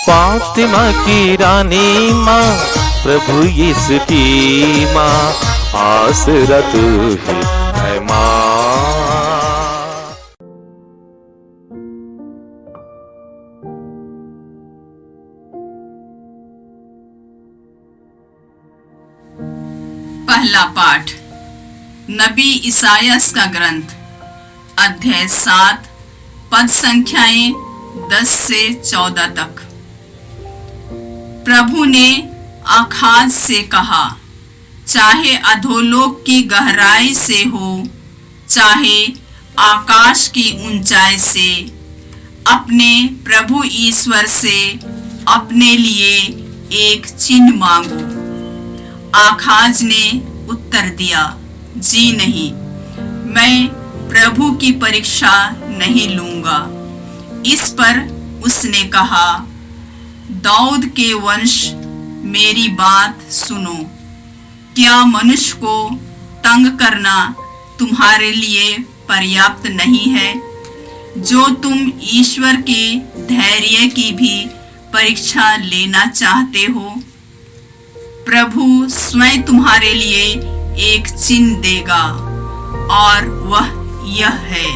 फातिमा की रानी माँ, प्रभु यीशु की माँ, आसरा तू ही है माँ। पहला पाठ नबी इसायास का ग्रंथ, अध्याय 7, पद संख्याएं 10 से 14 तक। प्रभु ने आखाज से कहा, चाहे अधोलोक की गहराई से हो, चाहे आकाश की ऊंचाई से, अपने प्रभु ईश्वर से अपने लिए एक चिन्ह मांगो। आखाज ने उत्तर दिया, जी नहीं, मैं प्रभु की परीक्षा नहीं लूंगा। इस पर उसने कहा, दाऊद के वंश, मेरी बात सुनो। क्या मनुष्य को तंग करना तुम्हारे लिए पर्याप्त नहीं है, जो तुम ईश्वर के धैर्य की भी परीक्षा लेना चाहते हो? प्रभु स्वयं तुम्हारे लिए एक चिन्ह देगा, और वह यह है,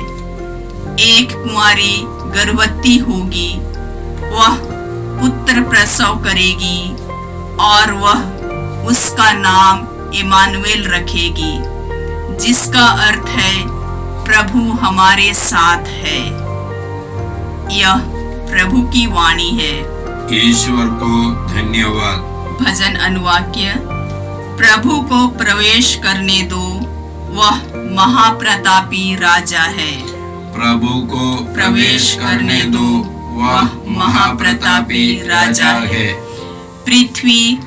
एक कुंवारी गर्भवती होगी, वह पुत्र प्रसव करेगी, और वह उसका नाम इमानुएल रखेगी, जिसका अर्थ है प्रभु हमारे साथ है। यह प्रभु की वाणी है। ईश्वर को धन्यवाद। भजन अनुवाक्य। प्रभु को प्रवेश करने दो, वह महाप्रतापी राजा है। प्रभु को प्रवेश करने दो, वह महाप्रतापी राजा है। पृथ्वी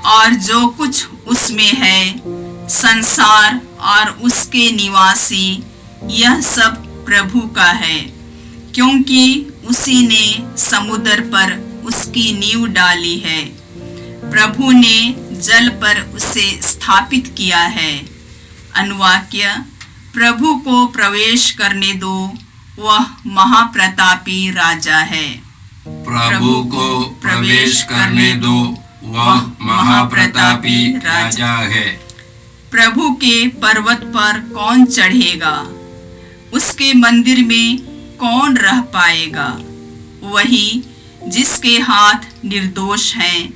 और जो कुछ उसमें है, संसार और उसके निवासी, यह सब प्रभु का है, क्योंकि उसी ने समुद्र पर उसकी नींव डाली है। प्रभु ने जल पर उसे स्थापित किया है। अनुवाक्य। प्रभु को प्रवेश करने दो, वह महाप्रतापी राजा है। प्रभु को प्रवेश करने दो, वह महाप्रतापी राजा है। प्रभु के पर्वत पर कौन चढ़ेगा? उसके मंदिर में कौन रह पाएगा? वही जिसके हाथ निर्दोष हैं,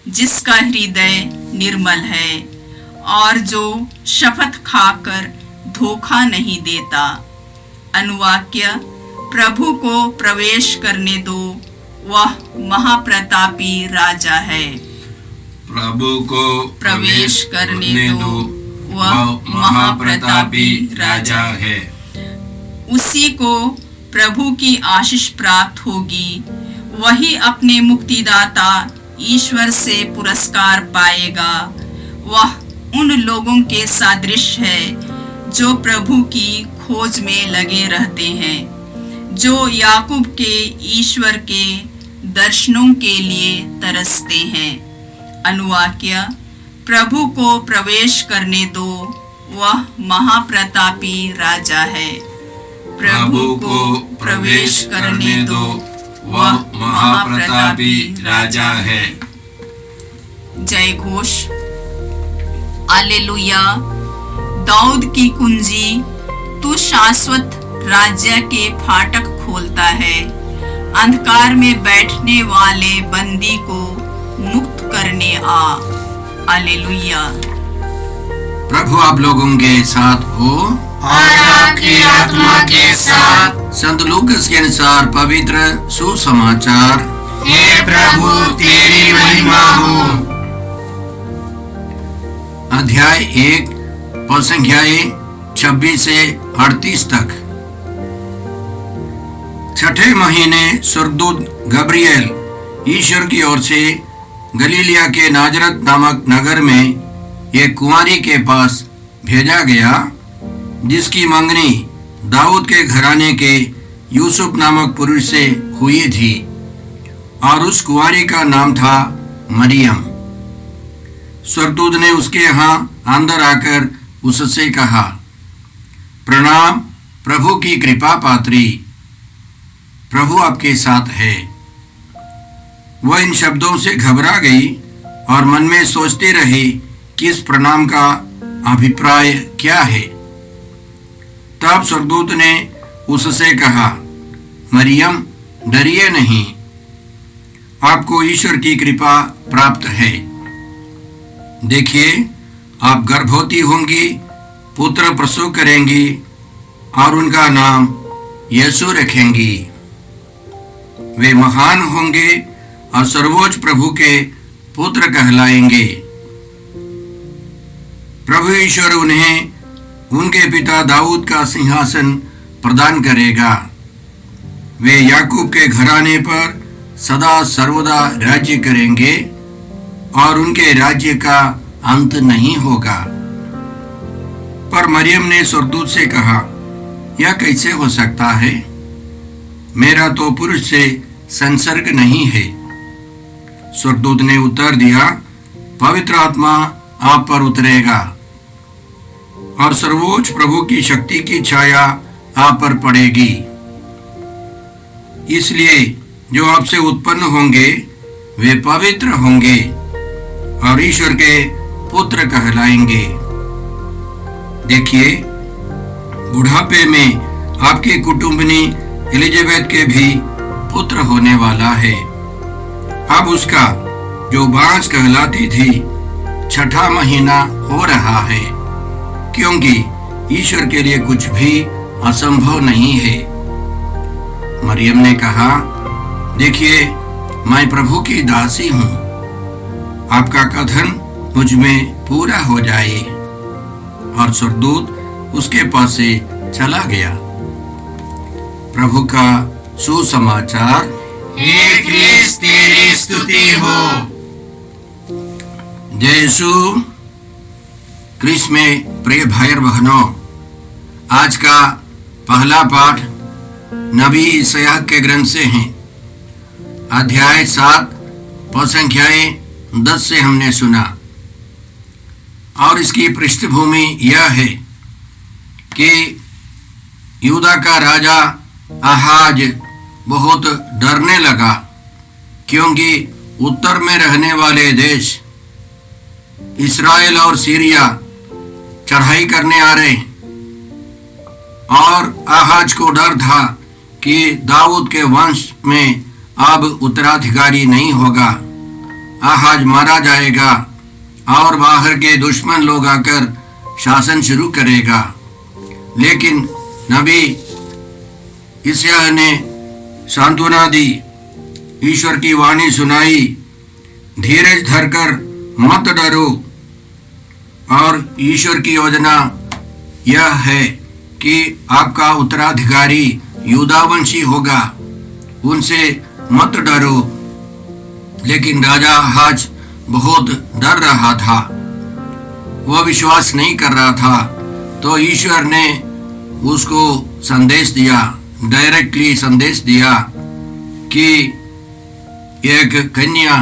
जिसका हृदय निर्मल है, और जो शपथ खाकर धोखा नहीं देता। अनुवाक्य। प्रभु को प्रवेश करने दो, वह महाप्रतापी राजा है। प्रभु को प्रवेश करने दो, वह महाप्रतापी राजा है। उसी को प्रभु की आशीष प्राप्त होगी, वही अपने मुक्तिदाता ईश्वर से पुरस्कार पाएगा। वह उन लोगों के सदृश है जो प्रभु की खोज में लगे रहते हैं, जो याकूब के ईश्वर के दर्शनों के लिए तरसते हैं। अनुवाक्य। प्रभु को प्रवेश करने दो, वह महाप्रतापी राजा है। प्रभु को प्रवेश करने दो, वह महाप्रतापी राजा है। जय घोष। हालेलुया। दाऊद की कुंजी, तू शाश्वत राज्य के फाटक खोलता है। अंधकार में बैठने वाले बंदी को मुक्त करने आ। हालेलुया। प्रभु आप लोगों के साथ हो और आपकी आत्मा के साथ। संत लूकास के अनुसार पवित्र सुसमाचार। हे प्रभु तेरी महिमा हो। अध्याय 1 पद संख्याएं 26 से 38 तक। छठे महीने स्वर्गदूत गब्रिएल ईश्वर की ओर से गलीलिया के नाजरत नामक नगर में एक कुंवारी के पास भेजा गया, जिसकी मंगनी दाऊद के घराने के यूसुफ नामक पुरुष से हुई थी, और उस कुंवारी का नाम था मरियम। स्वर्गदूत ने उसके यहाँ अंदर आकर उससे कहा, प्रणाम प्रभु की कृपा पात्री, प्रभु आपके साथ है। वह इन शब्दों से घबरा गई और मन में सोचती रही कि इस प्रणाम का अभिप्राय क्या है। तब स्वर्गदूत ने उससे कहा, मरियम, डरिए नहीं, आपको ईश्वर की कृपा प्राप्त है। देखिए, आप गर्भवती होंगी, पुत्र प्रसव करेंगी और उनका नाम यीशु रखेंगी। वे महान होंगे और सर्वोच्च प्रभु के पुत्र कहलाएंगे। प्रभु ईश्वर उन्हें उनके पिता दाऊद का सिंहासन प्रदान करेगा। वे याकूब के घराने पर सदा सर्वदा राज्य करेंगे और उनके राज्य का अंत नहीं होगा। पर मरियम ने स्वर्गदूत से कहा, यह कैसे हो सकता है? मेरा तो पुरुष से संसर्ग नहीं है। स्वर्गदूत ने उत्तर दिया, पवित्र आत्मा आप पर उतरेगा और सर्वोच्च प्रभु की शक्ति की छाया आप पर पड़ेगी। इसलिए जो आपसे उत्पन्न होंगे वे पवित्र होंगे और ईश्वर के पुत्र कहलाएंगे। देखिए, बुढ़ापे में आपकी कुटुंबनी एलिजाबेथ के भी पुत्र होने वाला है। अब उसका जो बांझ कहलाती थी 6ठा महीना हो रहा है, क्योंकि ईश्वर के लिए कुछ भी असंभव नहीं है। मरियम ने कहा, देखिए, मैं प्रभु की दासी हूँ, आपका कथन मुझ में पूरा हो जाए। और स्वर्गदूत उसके पास से चला गया। प्रभु का सुसमाचार। हे क्रिस्त, तेरी स्तुति हो। जय यीशु क्रिस्त में प्रिय भाई और बहनों, आज का पहला पाठ नबी यशायाह के ग्रंथ से है। अध्याय 7 पद संख्याएं 10 से हमने सुना और इसकी पृष्ठभूमि यह है कि यूदा का राजा आहाज बहुत डरने लगा, क्योंकि उत्तर में रहने वाले देश इस्राएल और सीरिया चढ़ाई करने आ रहे, और आहाज को डर था कि दाऊद के वंश में अब उत्तराधिकारी नहीं होगा, आहाज मारा जाएगा और बाहर के दुश्मन लोग आकर शासन शुरू करेगा। लेकिन नबी यशायाह ने सांत्वना दी, ईश्वर की वाणी सुनाई, धीरज धरकर मत डरो। और ईश्वर की योजना यह है कि आपका उत्तराधिकारी यूदावंशी होगा, उनसे मत डरो। लेकिन राजा आहाज बहुत डर रहा था, वह विश्वास नहीं कर रहा था। तो ईश्वर ने उसको संदेश दिया, डायरेक्टली संदेश दिया कि एक कन्या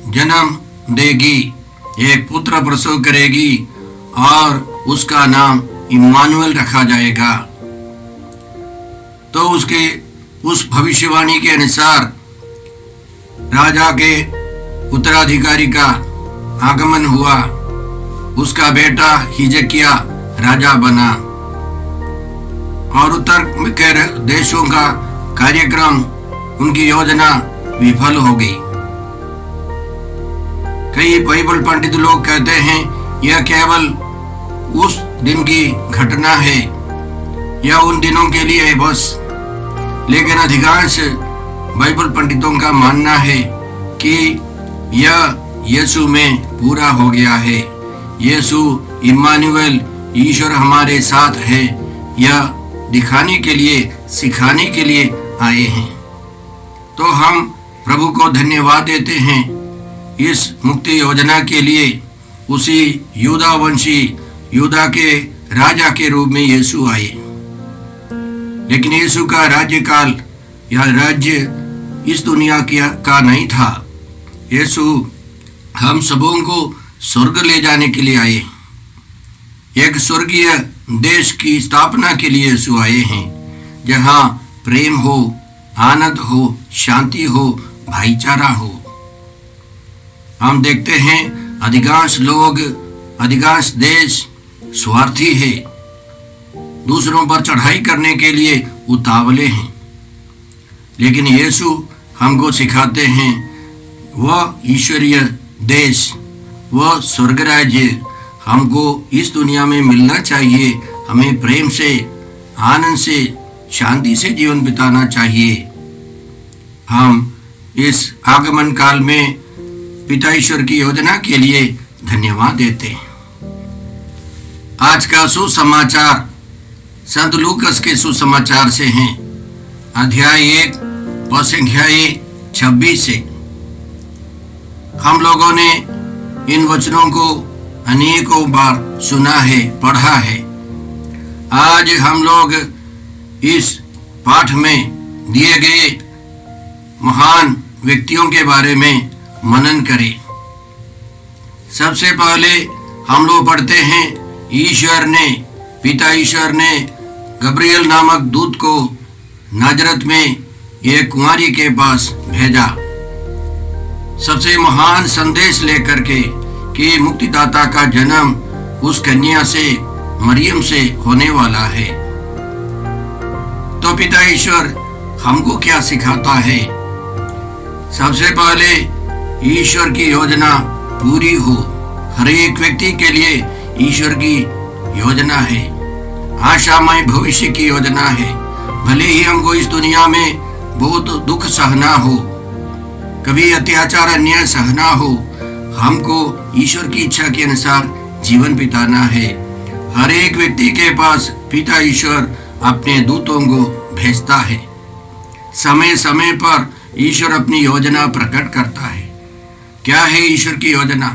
जन्म देगी, एक पुत्र प्रसव करेगी और उसका नाम इम्मानुएल रखा जाएगा। तो उसके उस भविष्यवाणी के अनुसार राजा के उत्तराधिकारी का आगमन हुआ। उसका बेटा हिजकिया राजा बना और उत्तर के देशों का कार्यक्रम, उनकी योजना विफल हो गई। कई बाइबल पंडित लोग कहते हैं यह केवल उस दिन की घटना है या उन दिनों के लिए है बस। लेकिन अधिकांश बाइबल पंडितों का मानना है कि यह यीशु में पूरा हो गया है। यीशु इम्मानुएल, ईश्वर हमारे साथ है, यह दिखाने के लिए, सिखाने के लिए आए हैं। तो हम प्रभु को धन्यवाद देते हैं इस मुक्ति योजना के लिए। उसी यूदा वंशी, यूदा के राजा के रूप में यीशु आए। लेकिन यीशु का राज्यकाल या राज्य इस दुनिया का नहीं था। यीशु हम सबों को स्वर्ग ले जाने के लिए आए। एक स्वर्गीय देश की स्थापना के लिए यीशु आए हैं, जहाँ प्रेम हो, आनंद हो, शांति हो, भाईचारा हो। हम देखते हैं अधिकांश लोग, अधिकांश देश स्वार्थी है, दूसरों पर चढ़ाई करने के लिए उतावले हैं। लेकिन यीशु हमको सिखाते हैं वह ईश्वरीय देश, वह स्वर्ग राज्य हमको इस दुनिया में मिलना चाहिए। हमें प्रेम से, आनंद से, शांति से जीवन बिताना चाहिए। हम इस आगमन काल में पिता ईश्वर की योजना के लिए धन्यवाद देते हैं। आज का सुसमाचार संत लूकस के सुसमाचार से हैं, अध्याय 1 पद संख्या 26 से। हम लोगों ने इन वचनों को अनेकों बार सुना है, पढ़ा है। आज हम लोग इस पाठ में दिए गए महान व्यक्तियों के बारे में मनन करें। सबसे पहले हम लोग पढ़ते हैं, पिता ईश्वर ने गब्रियल नामक दूत को नाजरत में एक कुंवारी के पास भेजा, सबसे महान संदेश लेकर के कि मुक्तिदाता का जन्म उस कन्या से, मरियम से होने वाला है। तो पिता ईश्वर हमको क्या सिखाता है? सबसे पहले ईश्वर की योजना पूरी हो। हर एक व्यक्ति के लिए ईश्वर की योजना है, आशामय भविष्य की योजना है। भले ही हमको इस दुनिया में बहुत दुख सहना हो, कभी अत्याचार अन्याय सहना हो, हमको ईश्वर की इच्छा के अनुसार जीवन बिताना है। हर एक व्यक्ति के पास पिता ईश्वर अपने दूतों को भेजता है। समय समय पर ईश्वर अपनी योजना प्रकट करता है। क्या है ईश्वर की योजना?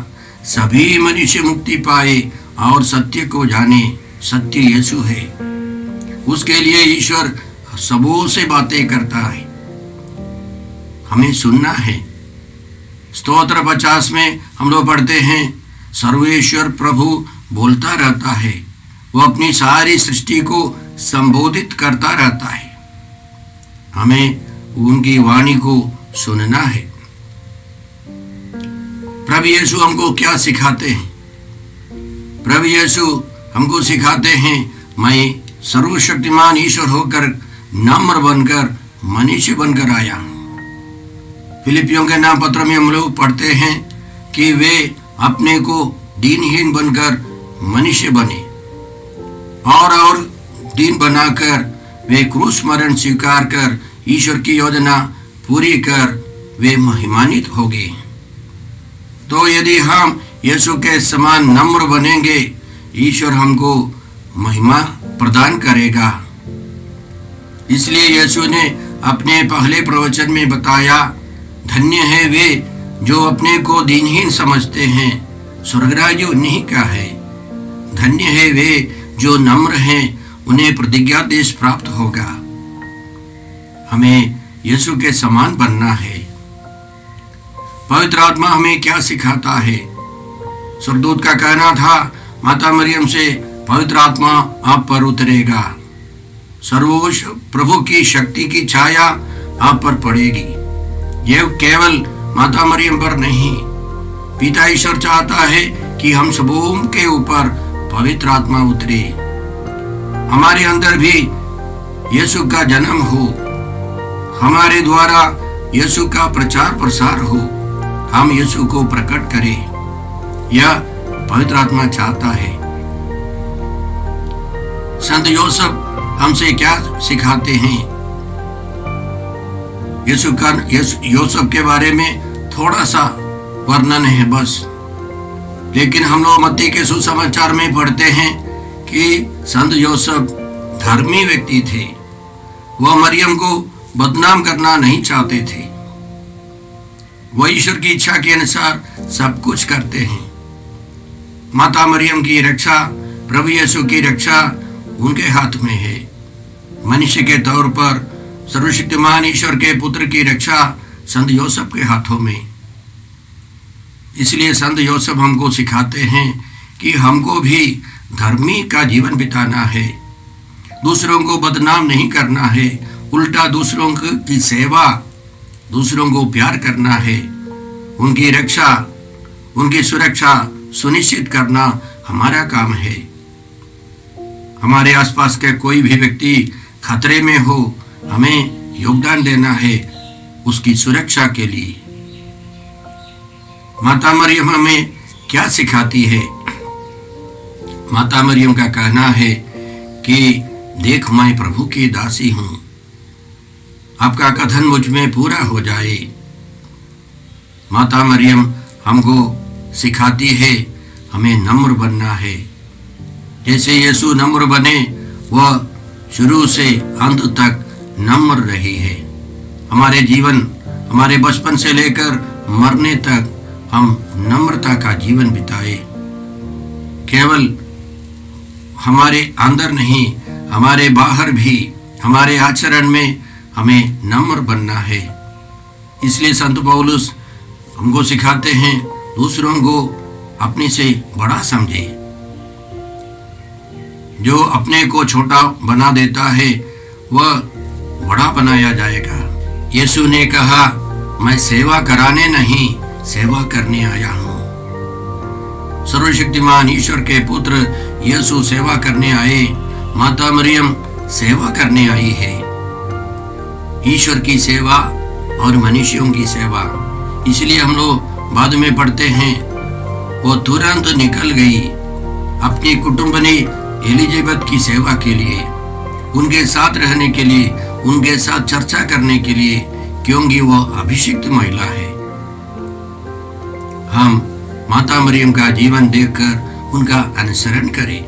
सभी मनुष्य मुक्ति पाए और सत्य को जाने। सत्य यीशु है। उसके लिए ईश्वर सबों से बातें करता है, हमें सुनना है। स्तोत्र 50 में हम लोग पढ़ते हैं, सर्वेश्वर प्रभु बोलता रहता है, वो अपनी सारी सृष्टि को संबोधित करता रहता है। हमें उनकी वाणी को सुनना है। प्रभु यीशु हमको क्या सिखाते हैं? प्रभु यीशु हमको सिखाते हैं, मैं सर्वशक्तिमान ईश्वर होकर नम्र बनकर मनुष्य बनकर आया हूं। फिलिपियों के नाम पत्र में हम लोग पढ़ते हैं कि वे अपने को दीनहीन बनकर मनुष्य बने और दीन बनाकर वे क्रूस मरण स्वीकार कर ईश्वर की योजना पूरी कर वे महिमान्वित हो गए। तो यदि हम यीशु के समान नम्र बनेंगे, ईश्वर हमको महिमा प्रदान करेगा। इसलिए यीशु ने अपने पहले प्रवचन में बताया, धन्य है वे जो अपने को दीनहीन समझते हैं, स्वर्गराज्य उन्हीं का है। धन्य है वे जो नम्र हैं, उन्हें प्रतिज्ञा देश प्राप्त होगा। हमें यीशु के समान बनना है। पवित्र आत्मा हमें क्या सिखाता है? स्वर्गदूत का कहना था माता मरियम से, पवित्र आत्मा आप पर उतरेगा, सर्वोच्च प्रभु की शक्ति की छाया आप पर पड़ेगी। यह केवल माता मरियम पर नहीं, पिता ईश्वर चाहता है कि हम सबों के ऊपर पवित्र आत्मा उतरे, हमारे अंदर भी यीशु का जन्म हो, हमारे द्वारा यीशु का प्रचार प्रसार हो, हम यीशु को प्रकट करें। यह पवित्र आत्मा चाहता है। संत योसेफ हमसे क्या सिखाते हैं? योसेफ के बारे में थोड़ा सा वर्णन है बस, लेकिन हम लोग मत्ती के सुसमाचार में पढ़ते हैं कि संत योसेफ धर्मी व्यक्ति थे। वह मरियम को बदनाम करना नहीं चाहते थे। वह ईश्वर की इच्छा के अनुसार सब कुछ करते हैं। माता मरियम की रक्षा, प्रभु यीशु की रक्षा उनके हाथ में है। मनुष्य के तौर पर सर्वशक्तिमान ईश्वर के पुत्र की रक्षा संत योसेफ के हाथों में। इसलिए संत योसेफ हमको सिखाते हैं कि हमको भी धर्मी का जीवन बिताना है, दूसरों को बदनाम नहीं करना है, उल्टा दूसरों की सेवा, दूसरों को प्यार करना है, उनकी रक्षा उनकी सुरक्षा सुनिश्चित करना हमारा काम है। हमारे आसपास के कोई भी व्यक्ति खतरे में हो, हमें योगदान देना है उसकी सुरक्षा के लिए। माता मरियम हमें क्या सिखाती है? माता मरियम का कहना है कि देख मैं प्रभु की दासी हूं, आपका कथन मुझ में पूरा हो जाए। माता मरियम हमको सिखाती है हमें नम्र बनना है। जैसे यीशु नम्र बने, वह शुरू से अंत तक नम्र रही है। हमारे जीवन, हमारे बचपन से लेकर मरने तक हम नम्रता का जीवन बिताए। केवल हमारे अंदर नहीं, हमारे बाहर भी, हमारे आचरण में हमें नम्र बनना है। इसलिए संत पौलुस हमको सिखाते हैं दूसरों को अपने से बड़ा समझे। जो अपने को छोटा बना देता है वह बड़ा बनाया जाएगा। यीशु ने कहा, मैं सेवा कराने नहीं, सेवा करने आया हूं। सर्वशक्तिमान ईश्वर के पुत्र यीशु सेवा करने आए, माता मरियम सेवा करने आई है। ईश्वर की सेवा और मनुष्यों की सेवा। इसलिए हम लोग बाद में पढ़ते हैं, वो तुरंत निकल गई अपनी कुटुंबनी एलिजाबेथ की सेवा के लिए, उनके साथ रहने के लिए, उनके साथ चर्चा करने के लिए, क्योंकि वह अभिषिक्त महिला है। हम माता मरियम का जीवन देखकर उनका अनुसरण करें।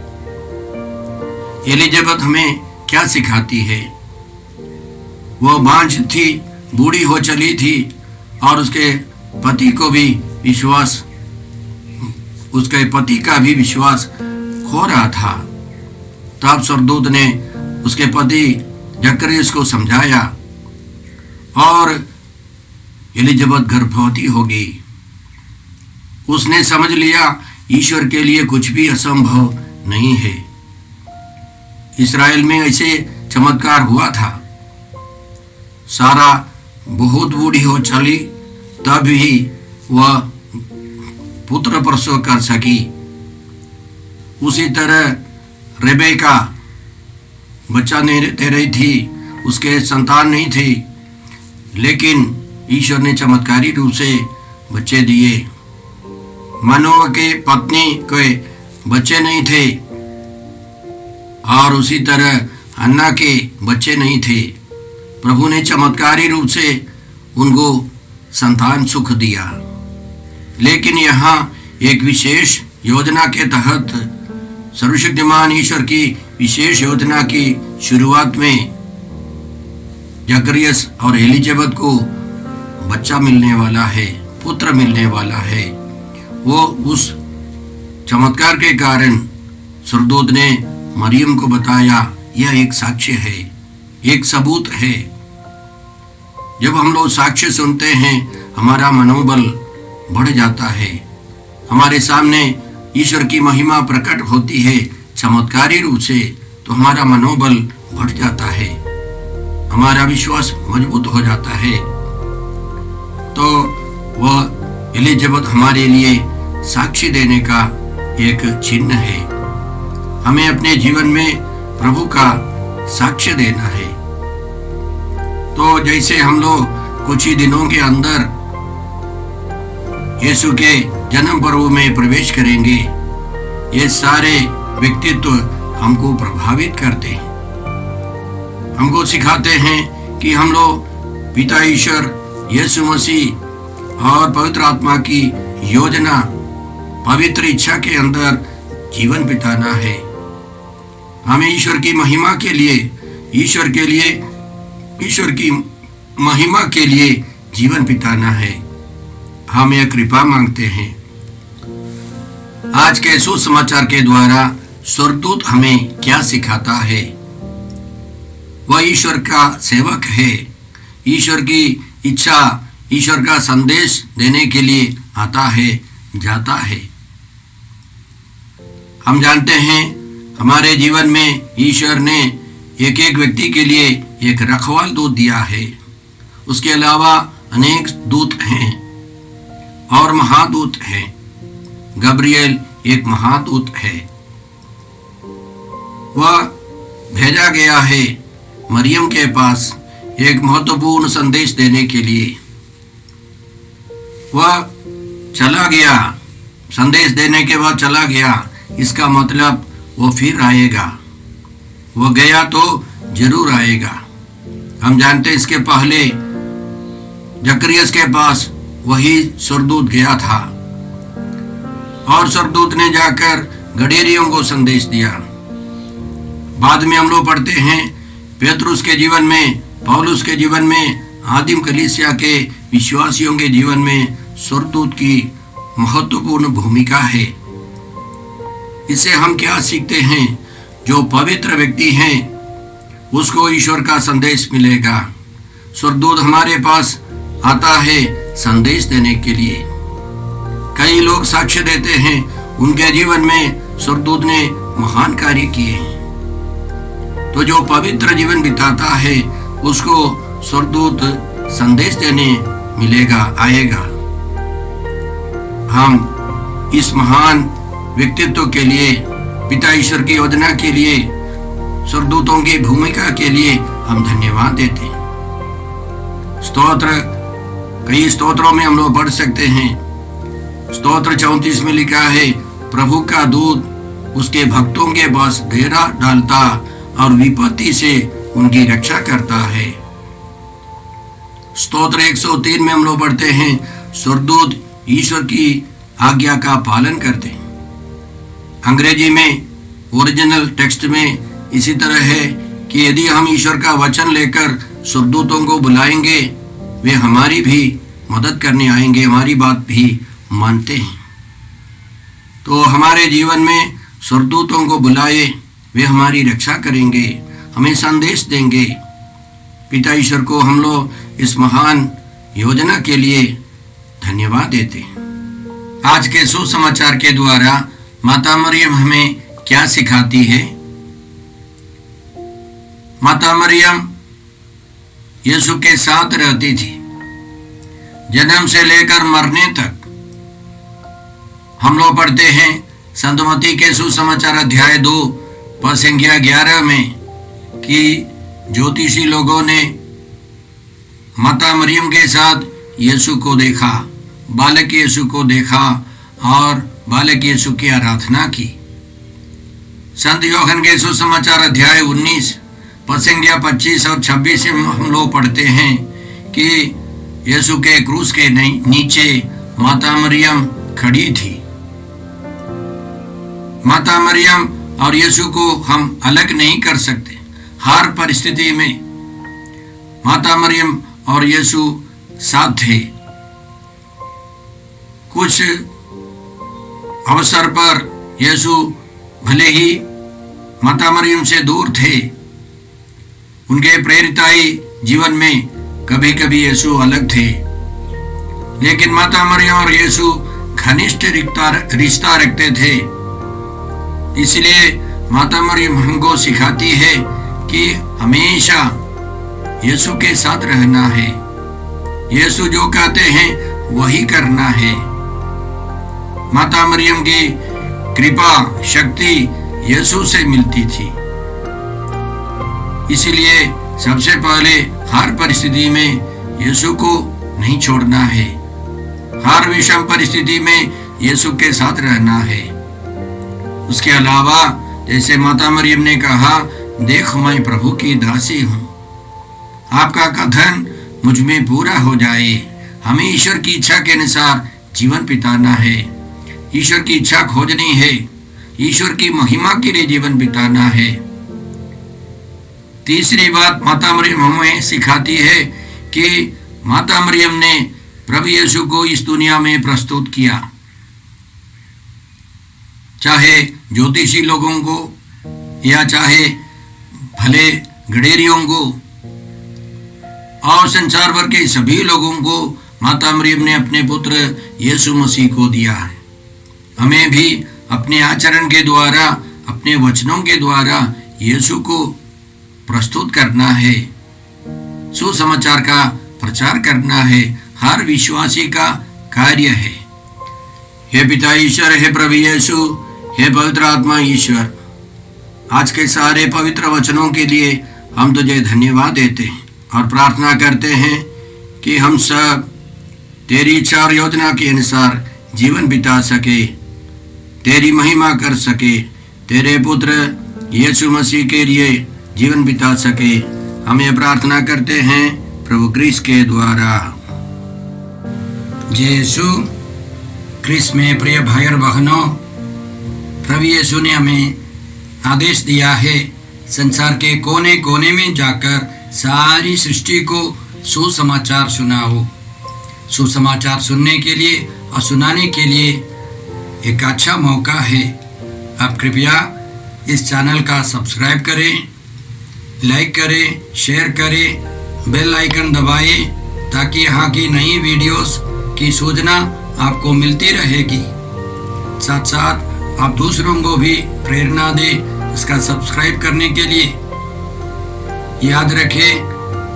एलिजाबेथ हमें क्या सिखाती है? वह बांझ थी, बूढ़ी हो चली थी और उसके पति को भी विश्वास, उसके पति का भी विश्वास खो रहा था। तब स्वर्गदूत ने उसके पति जकरियस को समझाया और एलिजाबेथ गर्भवती हो गई। उसने समझ लिया ईश्वर के लिए कुछ भी असंभव नहीं है। इस्राएल में ऐसे चमत्कार हुआ था। सारा बहुत बूढ़ी हो चली, तब भी वह पुत्र प्रसव कर सकी। उसी तरह रेबेका बच्चा नहीं दे रही थी, उसके संतान नहीं थी, लेकिन ईश्वर ने चमत्कारी रूप से बच्चे दिए। मनोह के पत्नी के बच्चे नहीं थे और उसी तरह हन्ना के बच्चे नहीं थे। प्रभु ने चमत्कारी रूप से उनको संतान सुख दिया। लेकिन यहाँ एक विशेष योजना के तहत, सर्वशक्तिमान ईश्वर की विशेष योजना की शुरुआत में जकरियस और एलिजाबेथ को बच्चा मिलने वाला है, पुत्र मिलने वाला है। वो उस चमत्कार के कारण स्वर्गदूत ने मरियम को बताया, यह एक साक्ष्य है, एक सबूत है। जब हम लोग साक्ष्य सुनते हैं, हमारा मनोबल बढ़ जाता है। हमारे सामने ईश्वर की महिमा प्रकट होती है चमत्कारी रूप से, तो हमारा मनोबल बढ़ जाता है, हमारा विश्वास मजबूत हो जाता है। तो वह एलिजाबेथ हमारे लिए साक्षी देने का एक चिन्ह है। हमें अपने जीवन में प्रभु का साक्ष्य देना है। तो जैसे हम लोग कुछ ही दिनों के अंदर यीशु के जन्म पर्व में प्रवेश करेंगे, ये सारे व्यक्तित्व हमको प्रभावित करते हैं, हमको सिखाते हैं कि हम लोग पिता ईश्वर, यीशु मसीह और पवित्र आत्मा की योजना, पवित्र इच्छा के अंदर जीवन बिताना है। हमें ईश्वर की महिमा के लिए, ईश्वर की महिमा के लिए जीवन बिताना है। हम यह कृपा मांगते हैं। आज के सुसमाचार के द्वारा स्वर्गदूत हमें क्या सिखाता है? वह ईश्वर का सेवक है, ईश्वर की इच्छा, ईश्वर का संदेश देने के लिए आता है, जाता है। हम जानते हैं हमारे जीवन में ईश्वर ने एक एक व्यक्ति के लिए एक रखवाल दूत दिया है। उसके अलावा अनेक दूत हैं और महादूत हैं। गब्रिएल एक महादूत है। वह भेजा गया है मरियम के पास एक महत्वपूर्ण संदेश देने के लिए। वह चला गया, संदेश देने के बाद चला गया, इसका मतलब वो फिर आएगा। वो गया तो जरूर आएगा। हम जानते हैं इसके पहले जकरियस के पास वही स्वर्गदूत गया था और स्वर्गदूत ने जाकर गडेरियों को संदेश दिया। बाद में हम लोग पढ़ते हैं पेतरुस के जीवन में, पौलुस के जीवन में, आदिम कलीसिया के विश्वासियों के जीवन में स्वर्गदूत की महत्वपूर्ण भूमिका है। इससे हम क्या सीखते हैं? जो पवित्र व्यक्ति हैं उसको ईश्वर का संदेश मिलेगा। स्वर्गदूत हमारे पास आता है संदेश देने के लिए। कई लोग साक्ष्य देते हैं उनके जीवन में स्वर्गदूत ने महान कार्य किए। तो जो पवित्र जीवन बिताता है उसको स्वर्गदूत संदेश देने मिलेगा, आएगा। हम इस महान व्यक्तित्व के लिए, पिता ईश्वर की योजना के लिए, स्वर्गदूतों की भूमिका के लिए हम धन्यवाद देते हैं। स्तोत्र, कई स्तोत्रों में हम लोग पढ़ सकते हैं। स्तोत्र 34 में लिखा है, प्रभु का दूत उसके भक्तों के पास डेरा डालता और विपत्ति से उनकी रक्षा करता है। स्तोत्र 103 में हम लोग पढ़ते हैं, स्वर्गदूत ईश्वर की आज्ञा का पालन करते हैं। अंग्रेजी में ओरिजिनल टेक्स्ट में इसी तरह है कि यदि हम ईश्वर का वचन लेकर स्वर्गदूतों को बुलाएंगे, वे हमारी भी मदद करने आएंगे, हमारी बात भी मानते हैं। तो हमारे जीवन में स्वर्गदूतों को बुलाए, वे हमारी रक्षा करेंगे, हमें संदेश देंगे। पिता ईश्वर को हम लोग इस महान योजना के लिए धन्यवाद देते हैं। आज के सुसमाचार के द्वारा माता मरियम हमें क्या सिखाती है? माता मरियम यीशु के साथ रहती थी जन्म से लेकर मरने तक। हम लोग पढ़ते हैं संत मत्ती के सुसमाचार अध्याय 2 पद संख्या 11 में कि ज्योतिषी लोगों ने माता मरियम के साथ यीशु को देखा, बालक यीशु को देखा और बालक यीशु की आराधना की। संत यूहन्ना के सुसमाचार अध्याय 19 पद संख्या 25 और 26 में हम लोग पढ़ते हैं कि यीशु के क्रूस के नीचे माता मरियम खड़ी थी। माता मरियम और यीशु को हम अलग नहीं कर सकते। हर परिस्थिति में माता मरियम और यीशु साथ थे। कुछ अवसर पर यीशु भले ही माता मरियम से दूर थे, उनके प्रेरिताई जीवन में कभी कभी यीशु अलग थे, लेकिन माता मरियम और यीशु घनिष्ठ रिश्ता रखते थे। इसलिए माता मरियम हमको सिखाती है कि हमेशा यीशु के साथ रहना है। यीशु जो कहते हैं वही करना है। माता मरियम की कृपा शक्ति यीशु से मिलती थी। इसलिए सबसे पहले हर परिस्थिति में यीशु को नहीं छोड़ना है। हर विषम परिस्थिति में यीशु के साथ रहना है। उसके अलावा जैसे माता मरियम ने कहा, देख मैं प्रभु की दासी हूँ, आपका कथन मुझ में पूरा हो जाए। हमें ईश्वर की इच्छा के अनुसार जीवन बिताना है, ईश्वर की इच्छा खोजनी है, ईश्वर की महिमा के लिए जीवन बिताना है। तीसरी बात माता मरियम हमें सिखाती है कि माता मरियम ने प्रभु यीशु को इस दुनिया में प्रस्तुत किया। चाहे ज्योतिषी लोगों को या चाहे भले गडेरियों को और संसार भर के सभी लोगों को माता मरियम ने अपने पुत्र यीशु मसीह को दिया है। हमें भी अपने आचरण के द्वारा, अपने वचनों के द्वारा यीशु को प्रस्तुत करना है, सुसमाचार का प्रचार करना है। हर विश्वासी का कार्य है। हे पिता ईश्वर, हे प्रभु यीशु, हे पवित्र आत्मा ईश्वर, आज के सारे पवित्र वचनों के लिए हम तुझे धन्यवाद देते हैं और प्रार्थना करते हैं कि हम सब तेरी इच्छा और योजना के अनुसार जीवन बिता सके, तेरी महिमा कर सके, तेरे पुत्र यीशु मसीह के लिए जीवन बिता सके। हम ये प्रार्थना करते हैं प्रभु क्रिस्त के द्वारा। जय यीशु क्रिस्त में प्रिय भाई और बहनों, प्रभु यीशु ने हमें आदेश दिया है संसार के कोने कोने में जाकर सारी सृष्टि को सुसमाचार सुनाओ। सुसमाचार सुनने के लिए और सुनाने के लिए एक अच्छा मौका है। आप कृपया इस चैनल का सब्सक्राइब करें, लाइक करें, शेयर करें, बेल आइकन दबाएं ताकि यहाँ की नई वीडियोस की सूचना आपको मिलती रहेगी। साथ साथ आप दूसरों को भी प्रेरणा दें इसका सब्सक्राइब करने के लिए। याद रखें,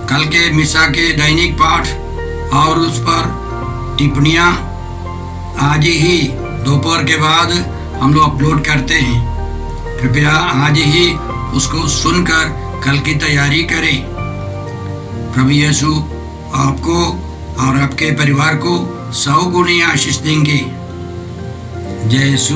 कल के मिसा के दैनिक पाठ और उस पर टिप्पणियाँ आज ही दोपहर के बाद हम लोग अपलोड करते हैं। कृपया आज ही उसको सुनकर कल की तैयारी करें। प्रभु यीशु आपको और आपके परिवार को 100 गुनी आशीष देंगे। जय यीशु।